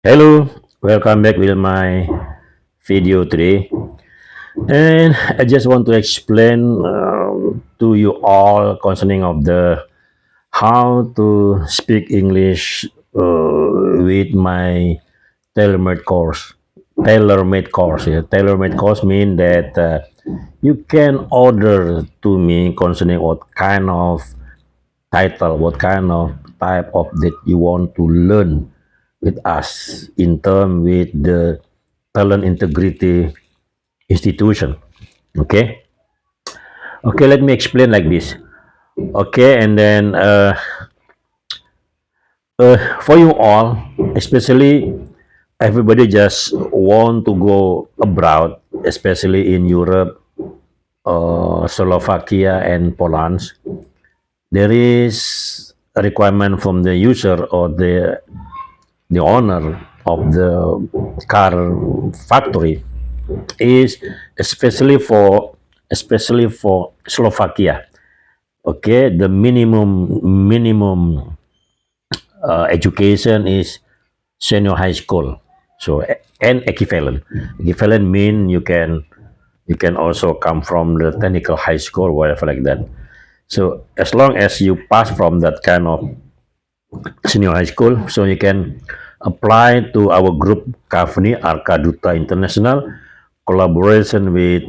Hello, welcome back with my video today. And I just want to explain to you all concerning of the how to speak English with my tailor-made course. Tailor-made course. Yeah. Tailor-made course mean that you can order to me concerning what kind of title, what kind of type of that you want to learn with us in term with the talent integrity institution. Okay. Okay, let me explain like this. Okay, and then for you all, especially everybody just want to go abroad, especially in Europe, Slovakia and Poland. There is a requirement from the user or the owner of the car factory is especially for Slovakia. Okay, the minimum education is senior high school. So and equivalent mean you can also come from the technical high school, whatever like that. So as long as you pass from that kind of senior high school, so you can apply to our group company Arka Duta Internasional, collaboration with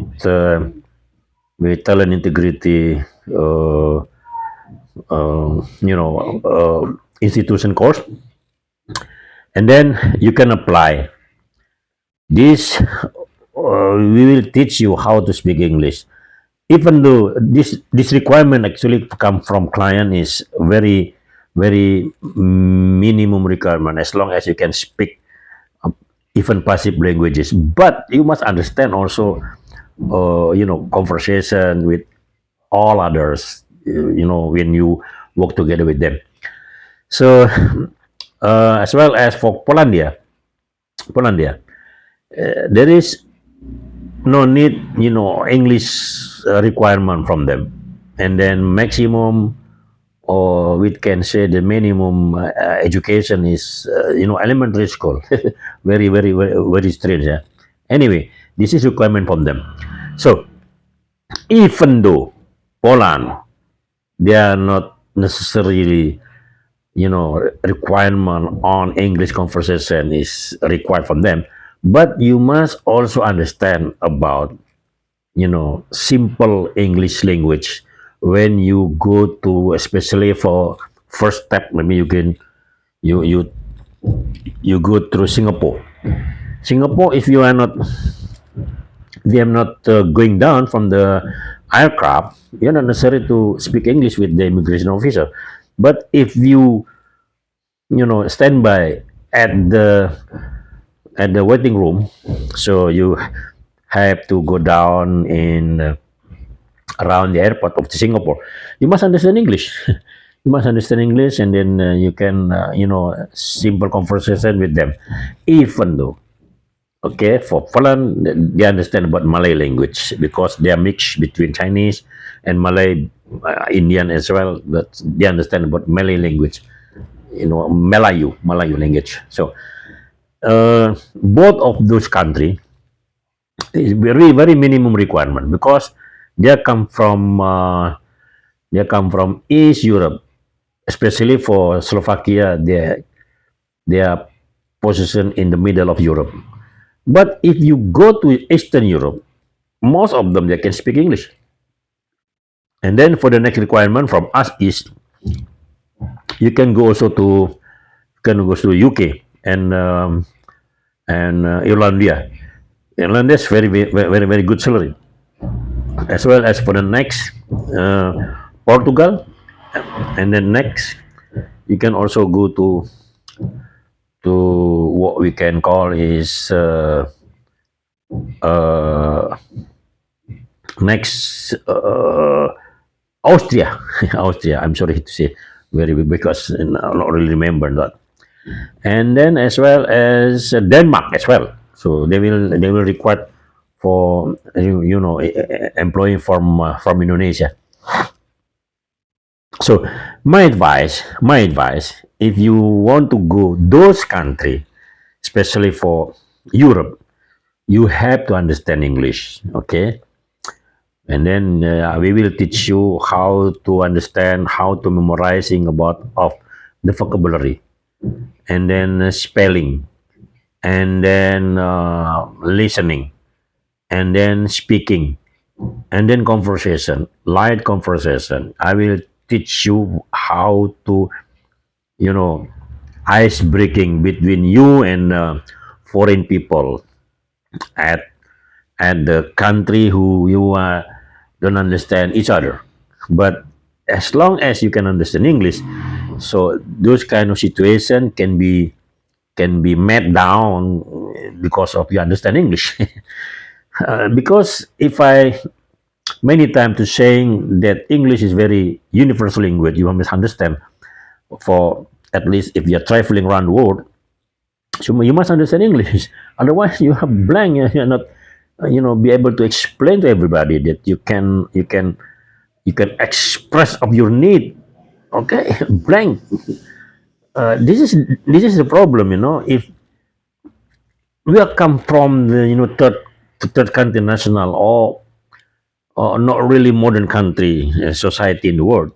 talent integrity, institution course, and then you can apply this. We will teach you how to speak English. Even though this requirement actually come from client is very minimum requirement, as long as you can speak even passive languages. But you must understand also, conversation with all others. When you work together with them. So as well as for Polandia, there is no need, English requirement from them, and then maximum, or we can say the minimum education is, elementary school. Very strange. Yeah? Anyway, this is requirement from them. So even though Poland, they are not necessarily, requirement on English conversation is required from them, but you must also understand about, simple English language when you go to, especially for first step. Maybe you go through Singapore. Singapore, if you are not, they are not going down from the aircraft, you're not necessary to speak English with the immigration officer. But if you stand by at the waiting room, so you have to go down in around the airport of Singapore. You must understand English. You must understand English, and then you can, simple conversation with them. Even though, okay, for Poland, they understand about Malay language because they are mixed between Chinese and Malay, Indian as well. But they understand about Malay language, Melayu language. So both of those countries is very minimum requirement because they come from East Europe, especially for Slovakia. They are positioned in the middle of Europe. But if you go to Eastern Europe, most of them they can speak English. And then for the next requirement from us is you can go also to UK and Irlandia. Irlandia is very good salary, as well as for the next uh, Portugal, and then next you can also go to what we can call is uh, next Austria. Austria. I'm sorry to say very big because I don't really remember that. And then as well as Denmark as well. So they will require for employee from Indonesia. So my advice, if you want to go those country, especially for Europe, you have to understand English, okay? And then we will teach you how to understand, how to memorizing about of the vocabulary, and then spelling, and then listening, and then speaking, and then conversation, light conversation. I will teach you how to, you know, ice breaking between you and foreign people at the country who you don't understand each other. But as long as you can understand English, so those kind of situation can be met down because of you understand English. Because if I many times to saying that English is very universal language, you must understand. For at least if you're traveling around the world, so you must understand English. Otherwise, you have blank. You're not, be able to explain to everybody that you can express of your need. Okay, blank. This is the problem. If we are come from the third country national, or not really modern country society in the world.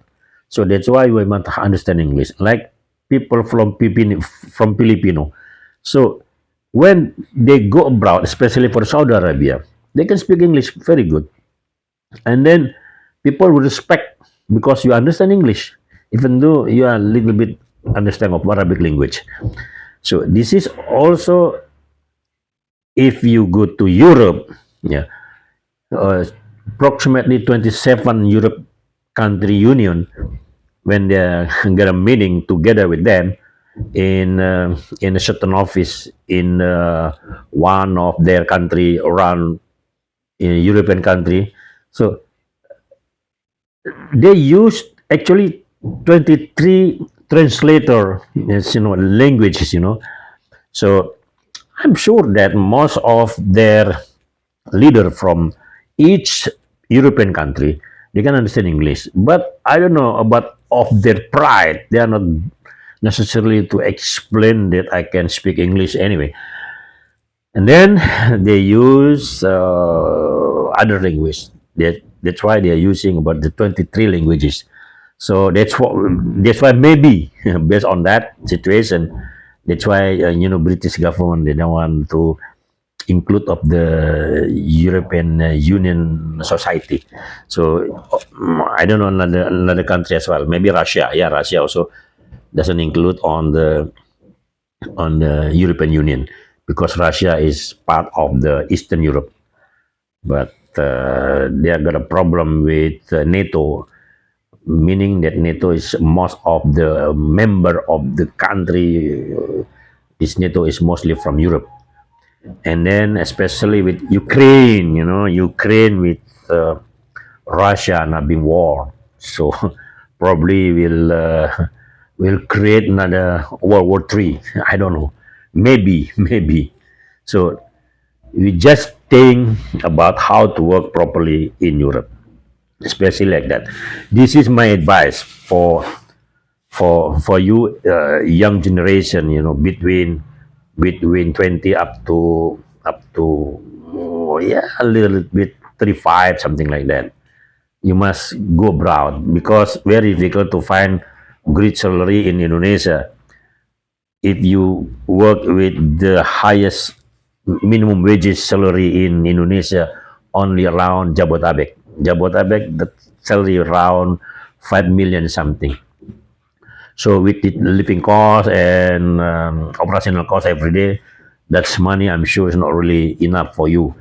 So that's why we must understand English. Like people from Filipino. So when they go abroad, especially for Saudi Arabia, they can speak English very good, and then people will respect because you understand English, even though you are a little bit understand of Arabic language. So this is also if you go to Europe, yeah, uh, approximately 27 Europe country union when they get a meeting together with them in a certain office in one of their country around in European country. So they used actually 23 translator, languages. So I'm sure that most of their leader from each European country, they can understand English. But I don't know about of their pride. They are not necessarily to explain that I can speak English anyway. And then they use other language. That's why they are using about the 23 languages. So that's why maybe based on that situation, that's why British government they don't want to include of the European Union society. So I don't know another country as well. Maybe Russia. Yeah, Russia also doesn't include on the European Union because Russia is part of the Eastern Europe. But they have got a problem with NATO, meaning that NATO is most of the member of the country. This NATO is mostly from Europe, and then especially with Ukraine, Ukraine with Russia not being war, so probably will create another World War III. I don't know, maybe, maybe. So we just think about how to work properly in Europe, especially like that. This is my advice for you, young generation. Between 20 up to yeah, a little bit 35, something like that. You must go abroad because very difficult to find great salary in Indonesia if you work with the highest minimum wages salary in Indonesia only around Jabotabek. Jabotabek, the salary around 5 million something. So with the living cost and operational cost every day, that's money I'm sure is not really enough for you.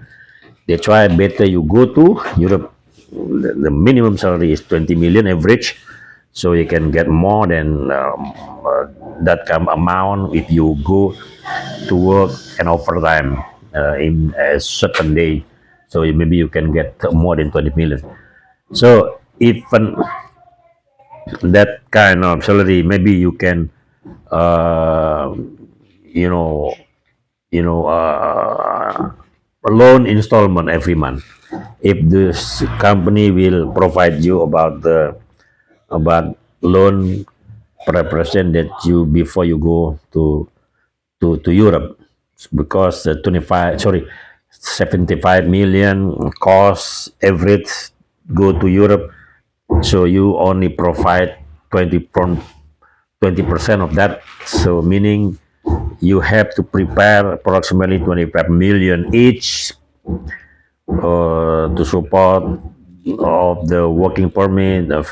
That's why better you go to Europe. The minimum salary is 20 million average, so you can get more than that kind of amount if you go to work and overtime in a certain day. So maybe you can get more than 20 million. So even that kind of salary, maybe you can, uh, you know, loan installment every month. If this company will provide you about loan per percent that you before you go to Europe. because 75 million cost average go to Europe, so you only provide 20% of that. So meaning you have to prepare approximately 25 million each to support of the working permit, the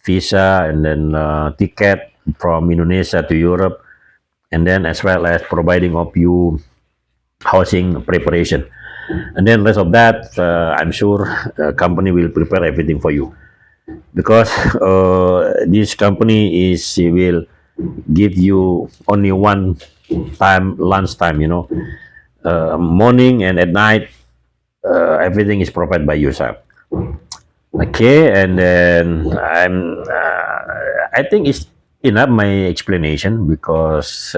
visa, and then ticket from Indonesia to Europe, and then as well as providing of you housing preparation. And then rest of that, I'm sure company will prepare everything for you, because this company is will give you only one time lunch time, morning and at night, everything is provided by yourself. Okay, and then I think it's enough my explanation, because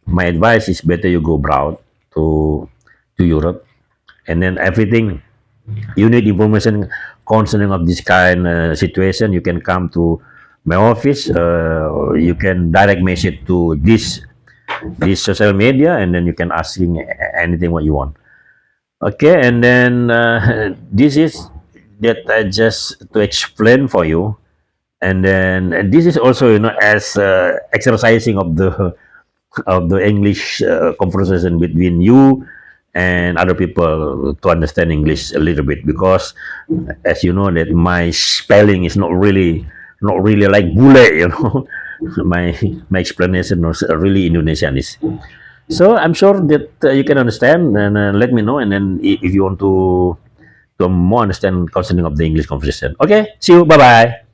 my advice is better you go abroad to Europe, and then everything you need information concerning of this kind situation, you can come to my office. You can direct message to this social media, and then you can asking anything what you want. Okay, and then this is that I just to explain for you, and then this is also as exercising of the English conversation between you and other people to understand English a little bit, because as you know that my spelling is not really like bule, my explanation was really Indonesianese. So I'm sure that you can understand, and let me know, and then if you want to more understand concerning of the English conversation. Okay, see you. Bye bye.